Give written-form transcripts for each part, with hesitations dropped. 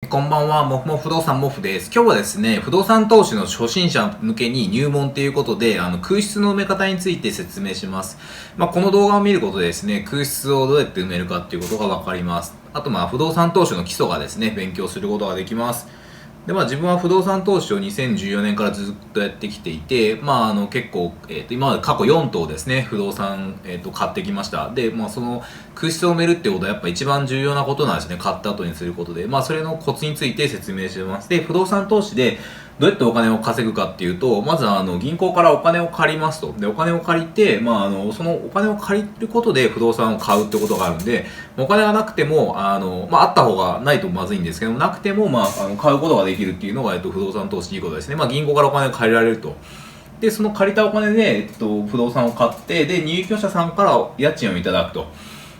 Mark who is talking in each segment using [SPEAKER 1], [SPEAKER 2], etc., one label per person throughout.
[SPEAKER 1] こんばんは、もふもふ不動産もふです。今日はですね、不動産投資の初心者向けに入門ということで、空室の埋め方について説明します。この動画を見ることでですね、空室をどうやって埋めるかっていうことがわかります。あと不動産投資の基礎がですね、勉強することができます。で、自分は不動産投資を2014年からずっとやってきていて、結構、今まで過去4棟ですね、不動産、買ってきました。で、その空室を埋めるってことはやっぱ一番重要なことなんですね、買った後にすることで。それのコツについて説明してます。で、不動産投資でどうやってお金を稼ぐかっていうと、まず銀行からお金を借りますと。で、お金を借りて、そのお金を借りることで不動産を買うってことがあるんで、お金がなくても、あった方がないとまずいんですけども、なくても、買うことができるっていうのが、不動産投資いいことですね。銀行からお金を借りられると。で、その借りたお金で、不動産を買って、で、入居者さんから家賃をいただくと。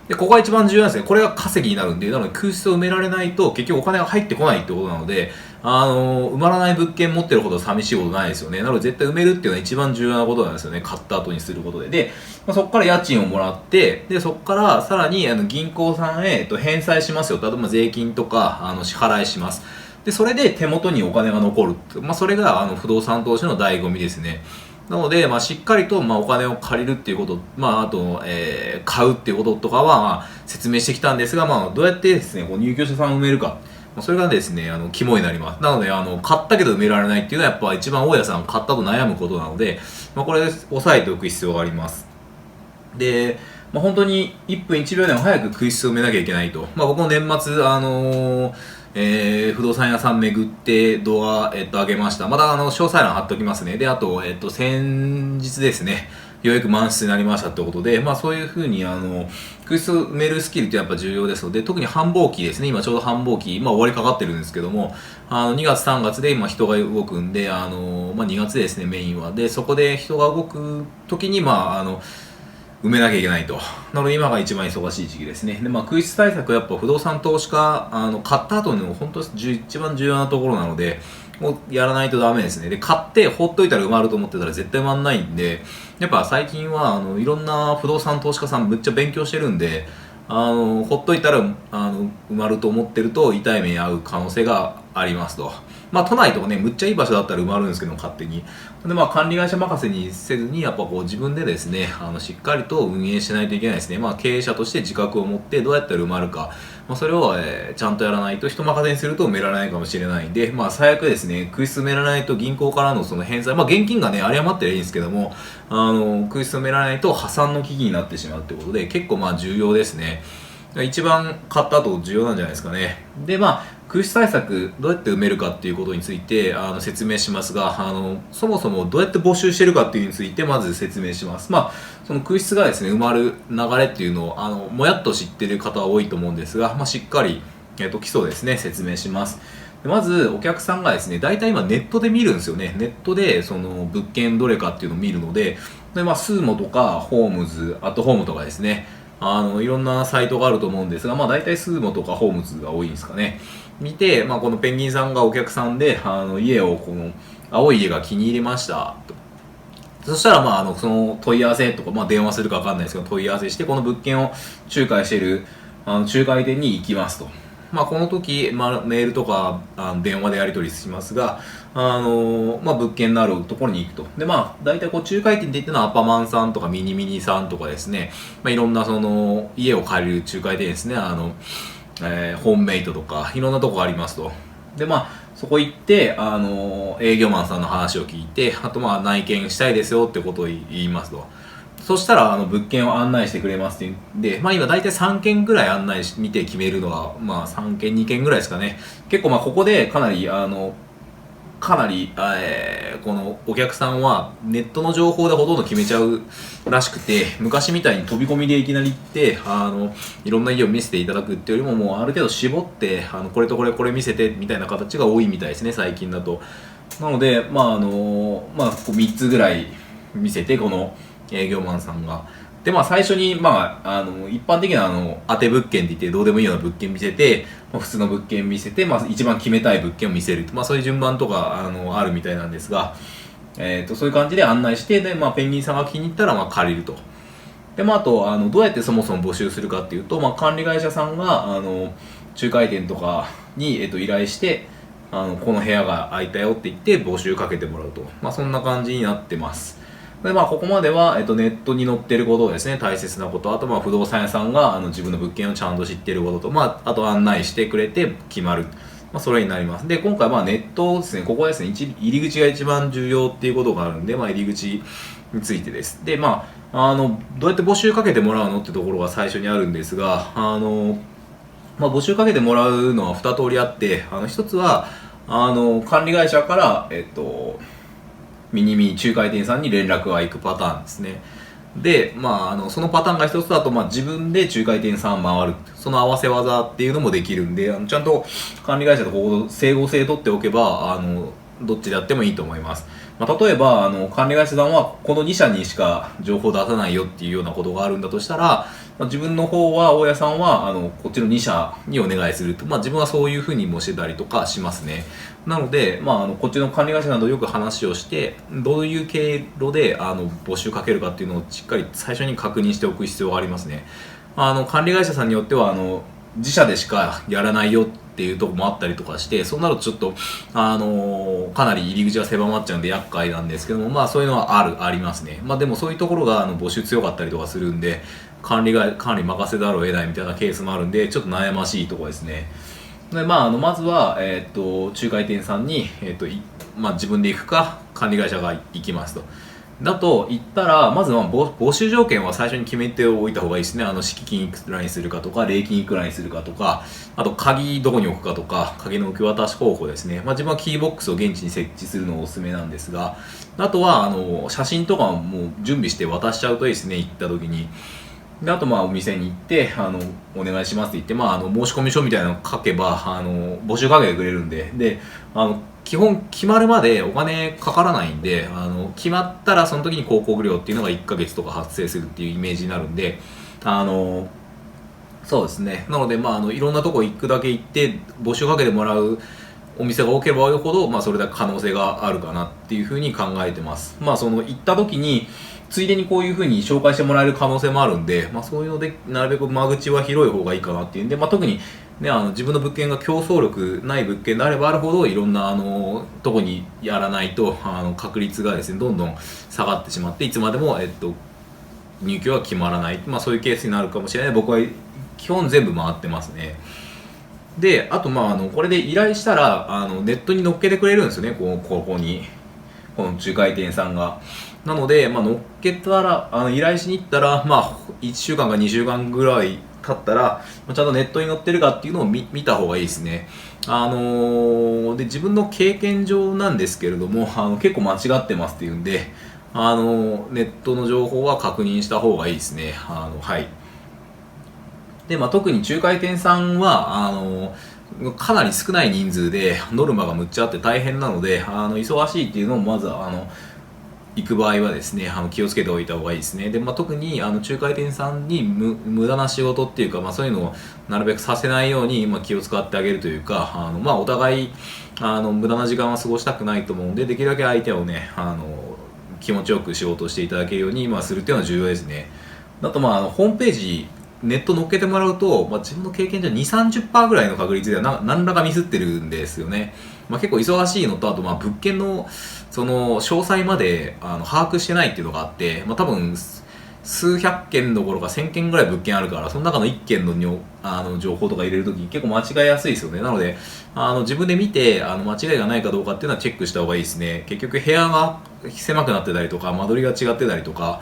[SPEAKER 1] で、ここが一番重要なんですね。これが稼ぎになるんで、なので空室を埋められないと結局お金が入ってこないってことなので、埋まらない物件持ってるほど寂しいことないですよね。なので絶対埋めるっていうのは一番重要なことなんですよね。買った後にすることで。で、そこから家賃をもらって、で、そこからさらに銀行さんへ返済しますよ。例えば税金とか支払いします。で、それで手元にお金が残る。それが不動産投資の醍醐味ですね。なので、しっかりと、お金を借りるっていうこと、あと、買うっていうこととかは、説明してきたんですが、どうやってですね、入居者さんを埋めるか。それがですね、肝になります。なので、買ったけど埋められないっていうのは、やっぱ一番大家さん買ったと悩むことなので、これ、押さえておく必要があります。で、本当に1分1秒でも早く空室を埋めなきゃいけないと。僕も年末、不動産屋さん巡って動画、上げました。また詳細欄貼っておきますね。で、あと、先日ですね、ようやく満室になりましたってことで、そういうふうに、空室を埋めるスキルってやっぱ重要ですので、特に繁忙期ですね、今ちょうど繁忙期、終わりかかってるんですけども、2月3月で今人が動くんで、2月ですね、メインは。で、そこで人が動く時に、埋めなきゃいけないと。なので今が一番忙しい時期ですね。で、空室対策はやっぱ不動産投資家、買った後の本当一番重要なところなので、もうやらないとダメですね。で、買って放っといたら埋まると思ってたら絶対埋まんないんで、やっぱ最近はいろんな不動産投資家さんむっちゃ勉強してるんで、ほっといたら、埋まると思ってると痛い目に遭う可能性がありますと。都内とかね、むっちゃいい場所だったら埋まるんですけども、勝手に。で、管理会社任せにせずに、やっぱ自分でですね、しっかりと運営しないといけないですね。経営者として自覚を持ってどうやったら埋まるか。それを、ちゃんとやらないと、人任せにすると埋められないかもしれないんで、最悪ですね、空室埋められないと銀行からのその返済、現金がね、有り余ってりゃいいんですけども、空室埋められないと破産の危機になってしまうってことで、結構重要ですね。一番買った後重要なんじゃないですかね。で、空室対策どうやって埋めるかっていうことについて説明しますが、そもそもどうやって募集してるかっていうについてまず説明します。その空室がですね、埋まる流れっていうのをもやっと知ってる方は多いと思うんですが、しっかり、基礎ですね、説明します。でまずお客さんがですね、大体今ネットで見るんですよね。ネットでその物件どれかっていうのを見るので、スーモとかホームズ、アットホームとかですね、いろんなサイトがあると思うんですが、大体スーモとかホームズが多いんですかね。見て、このペンギンさんがお客さんで、家をこの、青い家が気に入りましたと。そしたら、その問い合わせとか、電話するかわかんないですけど、問い合わせして、この物件を仲介している、仲介店に行きますと。この時、メールとか、電話でやり取りしますが、物件のあるところに行くと。で、大体仲介店って言ってるのはアパマンさんとかミニミニさんとかですね、いろんなその、家を借りる仲介店ですね、ホームメイトとか、いろんなとこがありますと。で、そこ行って、営業マンさんの話を聞いて、あと内見したいですよってことを言いますと。そしたら物件を案内してくれますっていうんで、今大体3件ぐらい案内見て決めるのは、3件2件ぐらいですかね。結構ここでかなりこのお客さんはネットの情報でほとんど決めちゃうらしくて、昔みたいに飛び込みでいきなり行っていろんな家を見せていただくっていうよりも、もうある程度絞ってこれとこれこれ見せてみたいな形が多いみたいですね、最近だと。なので3つぐらい見せて、この営業マンさんが。で、最初に、一般的な当て物件って言って、どうでもいいような物件見せて、普通の物件見せて、一番決めたい物件を見せる。そういう順番とか、あるみたいなんですが、そういう感じで案内して、で、ペンギンさんが気に入ったら、借りると。で、あと、どうやってそもそも募集するかっていうと、管理会社さんが、仲介店とかに、依頼して、この部屋が空いたよって言って募集かけてもらうと。そんな感じになってます。で、ここまでは、ネットに載ってることですね、大切なこと。あと、不動産屋さんが、自分の物件をちゃんと知ってることと、あと案内してくれて決まる。それになります。で、今回ネットですね、ここですね、入り口が一番重要っていうことがあるんで、入り口についてです。で、どうやって募集かけてもらうのってところが最初にあるんですが、募集かけてもらうのは2通りあって、1つは、管理会社から、ミニミニ仲介店さんに連絡が行くパターンですね。で、そのパターンが一つだと、自分で仲介店さん回る。その合わせ技っていうのもできるんで、ちゃんと管理会社と整合性取っておけば、どっちでやってもいいと思います。例えば、管理会社さんはこの2社にしか情報出さないよっていうようなことがあるんだとしたら、自分の方は、大家さんは、こっちの2社にお願いすると。自分はそういうふうにもしてたりとかしますね。なので、こっちの管理会社などよく話をして、どういう経路で、募集かけるかっていうのをしっかり最初に確認しておく必要がありますね。管理会社さんによっては、自社でしかやらないよっていうところもあったりとかして、そうなるとちょっと、かなり入り口が狭まっちゃうんで厄介なんですけども、そういうのはありますね。でもそういうところが募集強かったりとかするんで、管理任せざるを得ないみたいなケースもあるんで、ちょっと悩ましいところですね。で、まずは、仲介店さんに、自分で行くか、管理会社が行きますと。だと言ったら、まずは募集条件は最初に決めておいた方がいいですね。敷金いくらにするかとか、礼金いくらにするかとか、あと鍵どこに置くかとか、鍵の受け渡し方法ですね。自分はキーボックスを現地に設置するのがおすすめなんですが、あとは、写真とかも準備して渡しちゃうといいですね、行った時に。で、あとお店に行ってお願いしますって言って、申込書みたいなの書けば募集かけてくれるんで、基本決まるまでお金かからないんで、決まったらその時に広告料っていうのが1ヶ月とか発生するっていうイメージになるんで、そうですね。なのでいろんなとこ行くだけ行って募集かけてもらうお店が多ければ多いほど、それだけ可能性があるかなっていうふうに考えてます。その行った時についでにこういうふうに紹介してもらえる可能性もあるんで、そういうのでなるべく間口は広い方がいいかなっていうんで、特にね、自分の物件が競争力ない物件であればあるほど、いろんなとこにやらないと確率がですね、どんどん下がってしまって、いつまでも入居は決まらない、そういうケースになるかもしれない。僕は基本全部回ってますね。で、あとこれで依頼したらネットに載っけてくれるんですよね、ここにこの仲介店さんが。なので、乗っけたら依頼しに行ったら、1週間か2週間ぐらい経ったらちゃんとネットに載ってるかっていうのを見た方がいいですね。で自分の経験上なんですけれども結構間違ってますっていうんでネットの情報は確認した方がいいですね。はい。で、特に仲介店さんはかなり少ない人数でノルマがむっちゃあって大変なので忙しいっていうのをまず行く場合はですね気をつけておいた方がいいですね。で、特に仲介店さんに無駄な仕事っていうか、そういうのをなるべくさせないように、気を使ってあげるというかお互い無駄な時間は過ごしたくないと思うので、できるだけ相手をね気持ちよく仕事をしていただけるように、するっていうのは重要ですね。あとホームページネット載っけてもらうと、自分の経験じゃ 2,30% ぐらいの確率では何らかミスってるんですよね。結構忙しいのと、あと物件のその詳細まで把握してないっていうのがあって、多分数百件どころか1000件ぐらい物件あるから、その中の1件の情報とか入れるときに結構間違いやすいですよね。なので自分で見て間違いがないかどうかっていうのはチェックした方がいいですね。結局部屋が狭くなってたりとか、間取りが違ってたりとか、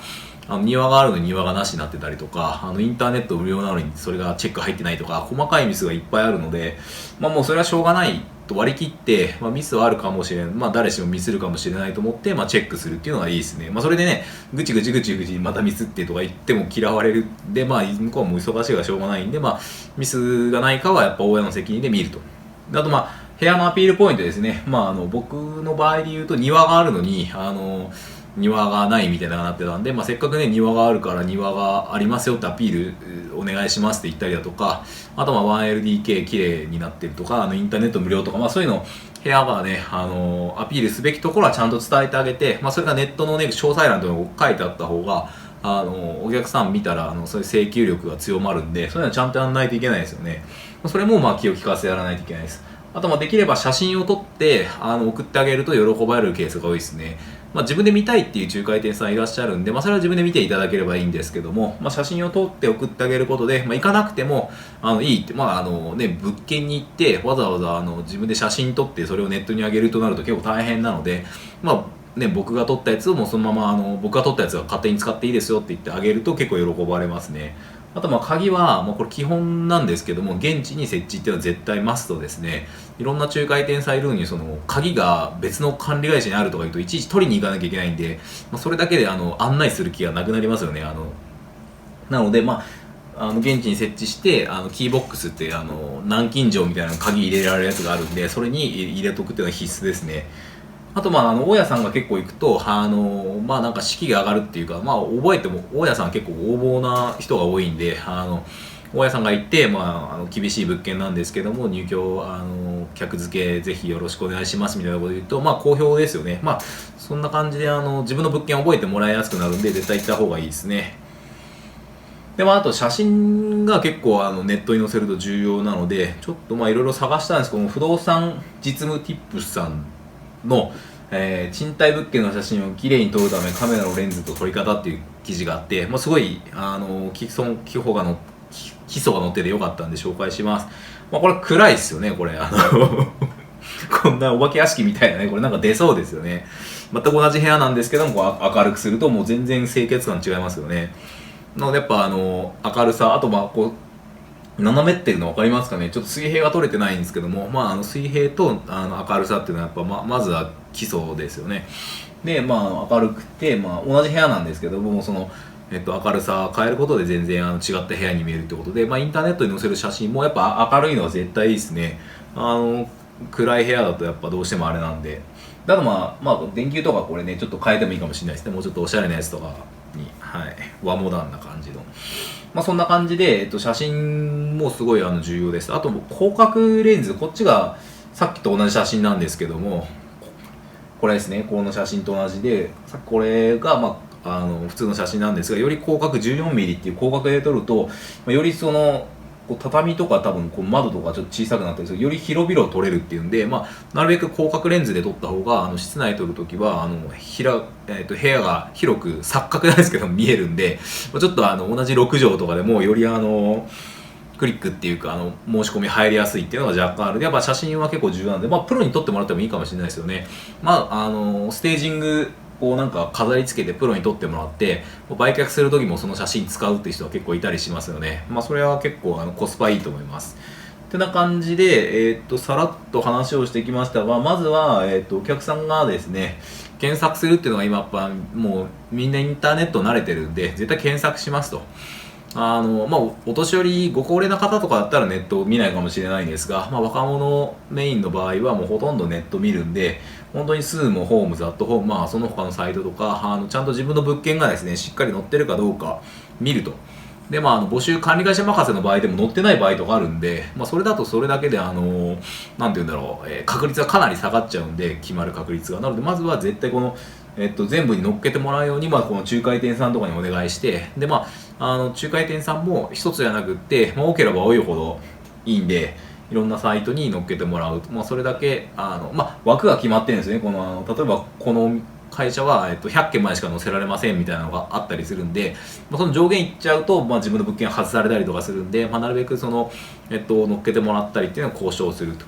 [SPEAKER 1] 庭があるのに庭がなしになってたりとか、インターネット無料なのにそれがチェック入ってないとか、細かいミスがいっぱいあるので、もうそれはしょうがないと割り切って、ミスはあるかもしれない、誰しもミスるかもしれないと思って、チェックするっていうのがいいですね。それでね、ぐちぐちまたミスってとか言っても嫌われるんで、向こうも忙しいからしょうがないんで、ミスがないかはやっぱ親の責任で見ると。あと部屋のアピールポイントですね。僕の場合で言うと庭があるのに庭がないみたいなのがなってたんで、せっかくね庭があるから庭がありますよってアピールお願いしますって言ったりだとか、あと1LDK 綺麗になってるとかインターネット無料とか、そういうの部屋がねアピールすべきところはちゃんと伝えてあげて、それがネットのね詳細欄とかに書いてあった方がお客さん見たらそういう請求力が強まるんで、そういうのはちゃんとやんないといけないですよね。それもまあ気を利かせやらないといけないです。あとできれば写真を撮って送ってあげると喜ばれるケースが多いですね。自分で見たいっていう仲介店さんいらっしゃるんで、それは自分で見ていただければいいんですけども、写真を撮って送ってあげることで、行かなくてもいいって、物件に行ってわざわざ自分で写真撮ってそれをネットに上げるとなると結構大変なので、僕が撮ったやつをもうそのまま僕が撮ったやつが勝手に使っていいですよって言ってあげると結構喜ばれますね。あと鍵は、これ基本なんですけども、現地に設置っていうのは絶対マストですね。いろんな仲介店さんいるのに、鍵が別の管理会社にあるとか言うといちいち取りに行かなきゃいけないんで、それだけで案内する気がなくなりますよね。なので現地に設置してキーボックスって南京錠みたいな鍵入れられるやつがあるんで、それに入れとくっていうのは必須ですね。あと大家さんが結構行くとなんか士気が上がるっていうか、覚えても大家さん結構横暴な人が多いんで、大家さんが行って、厳しい物件なんですけども入居客付けぜひよろしくお願いしますみたいなことを言うと好評ですよね。そんな感じで自分の物件を覚えてもらいやすくなるんで絶対行った方がいいですね。であと写真が結構ネットに載せると重要なので、ちょっといろいろ探したんですけども、不動産実務ティップスさんの、賃貸物件の写真をきれいに撮るためカメラのレンズと撮り方っていう記事があって、すごい基礎が載っててよかったんで紹介します。これ暗いですよね、これこんなお化け屋敷みたいなね、これなんか出そうですよね。全く同じ部屋なんですけども明るくするともう全然清潔感違いますよね。なのでやっぱ明るさ、あと斜めってるの分かりますかね。ちょっと水平が取れてないんですけども、水平と明るさっていうのはやっぱまずは基礎ですよね。で明るくて、同じ部屋なんですけども明るさを変えることで全然違った部屋に見えるってことで、インターネットに載せる写真もやっぱ明るいのは絶対いいですね。暗い部屋だとやっぱどうしてもあれなんで、だから電球とかこれねちょっと変えてもいいかもしれないですね。もうちょっとおしゃれなやつとかに、和モダンな感じのそんな感じで、写真もすごい重要です。あと広角レンズ、こっちがさっきと同じ写真なんですけども、これですね、この写真と同じで、さっきこれが普通の写真なんですが、より広角 14mm っていう広角で撮ると、より畳とか多分窓とかちょっと小さくなったりする、より広々撮れるっていうんで、なるべく広角レンズで撮った方が室内撮るときは部屋が広く錯覚なんですけど見えるんで、ちょっと同じ6畳とかでもよりクリックっていうか申し込み入りやすいっていうのが若干あるんで、やっぱ写真は結構重要なんで、プロに撮ってもらってもいいかもしれないですよね。ステージングなんか飾り付けてプロに撮ってもらって売却する時もその写真使うっていう人は結構いたりしますよね。それは結構コスパいいと思います。ってな感じで、さらっと話をしてきましたが、まずは、お客さんがですね検索するっていうのが今やっぱもうみんなインターネット慣れてるんで絶対検索しますと。お年寄りご高齢な方とかだったらネットを見ないかもしれないんですが、若者メインの場合はもうほとんどネット見るんで、本当にスーモ、ホームズ、アットホーム、その他のサイトとかちゃんと自分の物件がですねしっかり載ってるかどうか見ると。で募集管理会社任せの場合でも載ってない場合とかあるんで、それだとそれだけでなんて言うんだろう、確率がかなり下がっちゃうんで、決まる確率が。なのでまずは絶対この全部に乗っけてもらうように、この仲介店さんとかにお願いして、で仲介店さんも一つじゃなくって、多ければ多いほどいいんで、いろんなサイトに乗っけてもらう。それだけ枠が決まってるんですね。例えばこの会社は100件までしか載せられませんみたいなのがあったりするんで、その上限いっちゃうと自分の物件外されたりとかするんで、なるべく乗っけてもらったりっていうのを交渉すると。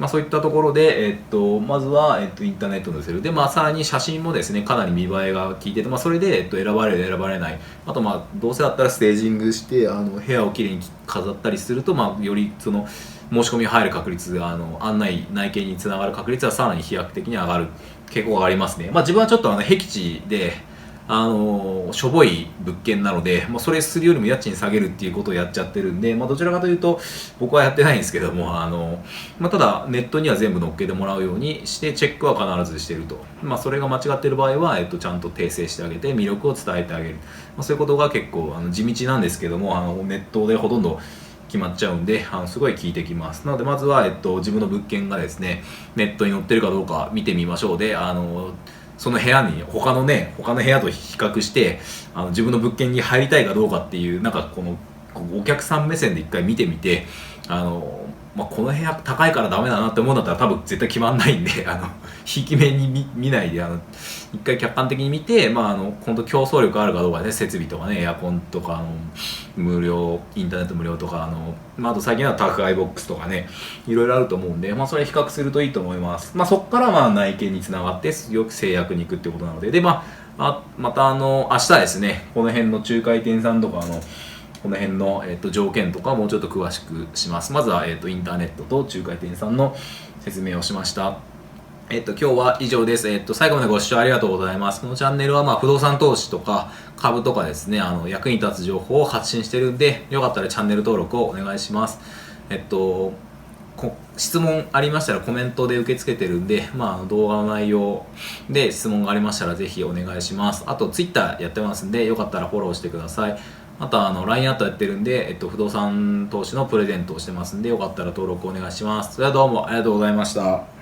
[SPEAKER 1] そういったところで、まずは、インターネットに載せる。で、さらに写真もですね、かなり見栄えが効いてて、それで、選ばれる、選ばれない。あと、どうせだったらステージングして、部屋をきれいに飾ったりすると、より申し込みが入る確率が、内見につながる確率はさらに飛躍的に上がる傾向がありますね。自分はちょっと僻地で、しょぼい物件なので、それするよりも家賃下げるっていうことをやっちゃってるんで、どちらかというと僕はやってないんですけども、ただネットには全部載っけてもらうようにしてチェックは必ずしてると。それが間違ってる場合は、ちゃんと訂正してあげて魅力を伝えてあげる。そういうことが結構地道なんですけども、ネットでほとんど決まっちゃうんで、すごい効いてきます。なのでまずは、自分の物件がですねネットに載ってるかどうか見てみましょう。でその部屋に他の部屋と比較して自分の物件に入りたいかどうかっていう、なんかこのお客さん目線で一回見てみて、この部屋高いからダメだなって思うんだったら多分絶対決まんないんでひいき目に見ないで一回客観的に見て本当競争力あるかどうかね、設備とかね、エアコンとか無料インターネット無料とかあと最近は宅配ボックスとかね、いろいろあると思うんで、それ比較するといいと思います。そこから内見につながってよく制約に行くってことなので、また明日ですね、この辺の仲介店さんとかこの辺の、条件とかもうちょっと詳しくします。まずは、インターネットと仲介店さんの説明をしました。今日は以上です。最後までご視聴ありがとうございます。このチャンネルは不動産投資とか株とかですね、役に立つ情報を発信してるんで、よかったらチャンネル登録をお願いします。質問ありましたらコメントで受け付けてるんで、動画の内容で質問がありましたらぜひお願いします。あと Twitter やってますんで、よかったらフォローしてください。あとLINE アットやってるんで、不動産投資のプレゼントをしてますんで、よかったら登録お願いします。それではどうもありがとうございました。